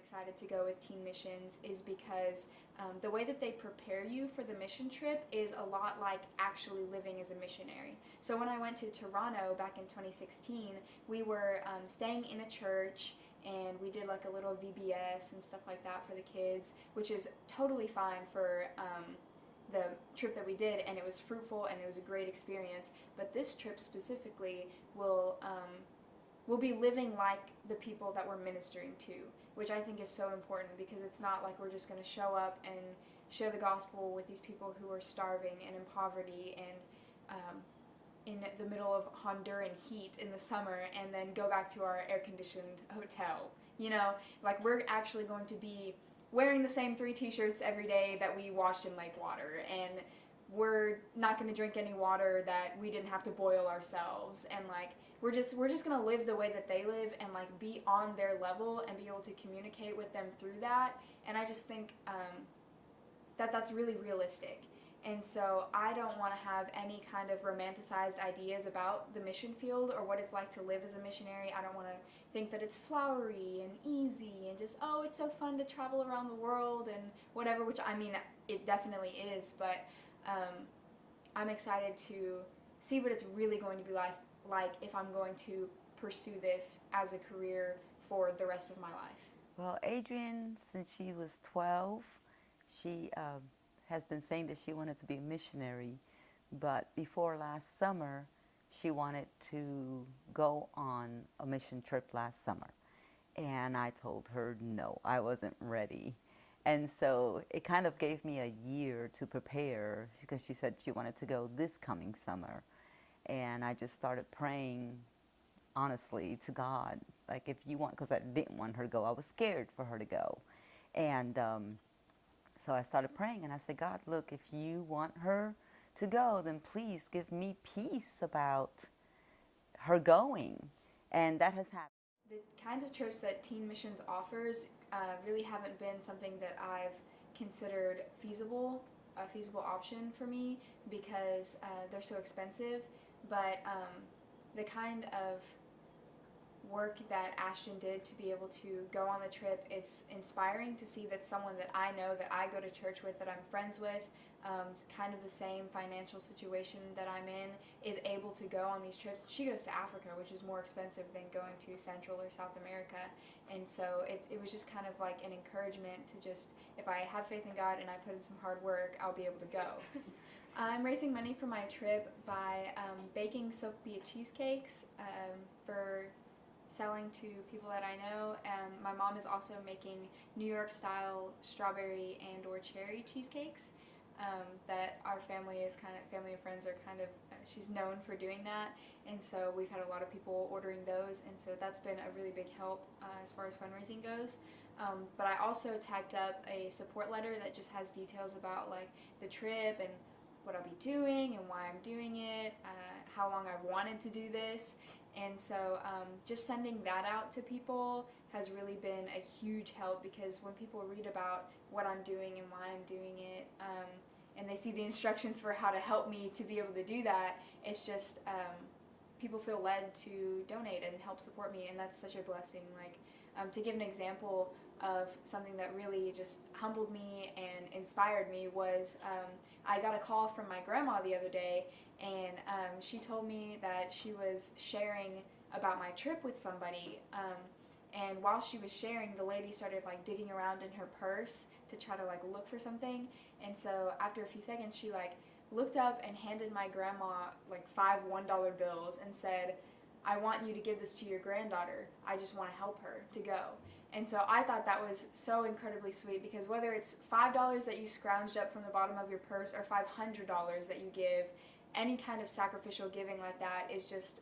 excited to go with Teen Missions is because the way that they prepare you for the mission trip is a lot like actually living as a missionary. So when I went to Toronto back in 2016, we were staying in a church, and we did like a little VBS and stuff like that for the kids, which is totally fine for the trip that we did, and it was fruitful and it was a great experience. But this trip specifically will be living like the people that we're ministering to, which I think is so important, because it's not like we're just going to show up and share the gospel with these people who are starving and in poverty and in the middle of Honduran heat in the summer and then go back to our air-conditioned hotel. You know, like we're actually going to be wearing the same 3 t-shirts every day that we washed in lake water, and we're not going to drink any water that we didn't have to boil ourselves, and like we're just going to live the way that they live and like be on their level and be able to communicate with them through that. And I just think that that's really realistic. And so I don't want to have any kind of romanticized ideas about the mission field or what it's like to live as a missionary. I don't want to think that it's flowery and easy and just, oh, it's so fun to travel around the world and whatever, which I mean, it definitely is, but I'm excited to see what it's really going to be like if I'm going to pursue this as a career for the rest of my life. Well, Adrienne, since she was 12, she has been saying that she wanted to be a missionary, but before last summer, she wanted to go on a mission trip last summer. And I told her no, I wasn't ready. And so it kind of gave me a year to prepare, because she said she wanted to go this coming summer. And I just started praying honestly to God, like, if you want, because I didn't want her to go. I was scared for her to go. And so I started praying, and I said, God, look, if you want her to go, then please give me peace about her going. And that has happened. The kinds of trips that Teen Missions offers really haven't been something that I've considered a feasible option for me, because they're so expensive. But the kind of work that Ashton did to be able to go on the trip, it's inspiring to see that someone that I know, that I go to church with, that I'm friends with, kind of the same financial situation that I'm in, is able to go on these trips. She goes to Africa, which is more expensive than going to Central or South America, and so it was just kind of like an encouragement to just, if I have faith in God and I put in some hard work, I'll be able to go. I'm raising money for my trip by baking Sopia cheesecakes for selling to people that I know. My mom is also making New York style strawberry and or cherry cheesecakes that our family and friends are kind of, she's known for doing that, and so we've had a lot of people ordering those, and so that's been a really big help as far as fundraising goes. But I also typed up a support letter that just has details about like the trip and what I'll be doing and why I'm doing it, how long I've wanted to do this. And so just sending that out to people has really been a huge help, because when people read about what I'm doing and why I'm doing it, and they see the instructions for how to help me to be able to do that, it's just people feel led to donate and help support me, and that's such a blessing. Like, to give an example of something that really just humbled me and inspired me was I got a call from my grandma the other day, and she told me that she was sharing about my trip with somebody, and while she was sharing, the lady started like digging around in her purse to try to like look for something, and so after a few seconds she like looked up and handed my grandma like 5 $1 bills and said, I want you to give this to your granddaughter. I just want to help her to go. And so I thought that was so incredibly sweet, because whether it's $5 that you scrounged up from the bottom of your purse or $500 that you give, any kind of sacrificial giving like that is just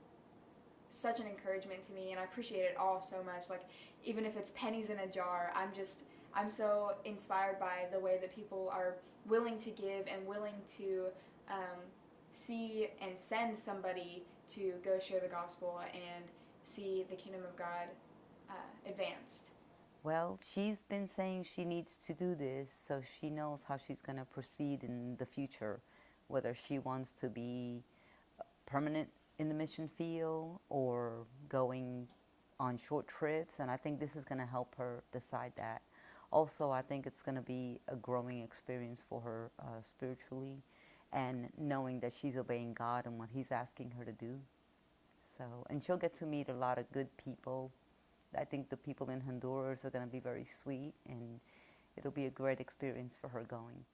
such an encouragement to me, and I appreciate it all so much. Like, even if it's pennies in a jar, I'm so inspired by the way that people are willing to give and willing to see and send somebody to go share the gospel and see the kingdom of God advanced. Well, she's been saying she needs to do this so she knows how she's going to proceed in the future, whether she wants to be permanent in the mission field or going on short trips, and I think this is going to help her decide that. Also, I think it's going to be a growing experience for her spiritually, and knowing that she's obeying God and what He's asking her to do. So, and she'll get to meet a lot of good people. I think the people in Honduras are going to be very sweet, and it'll be a great experience for her going.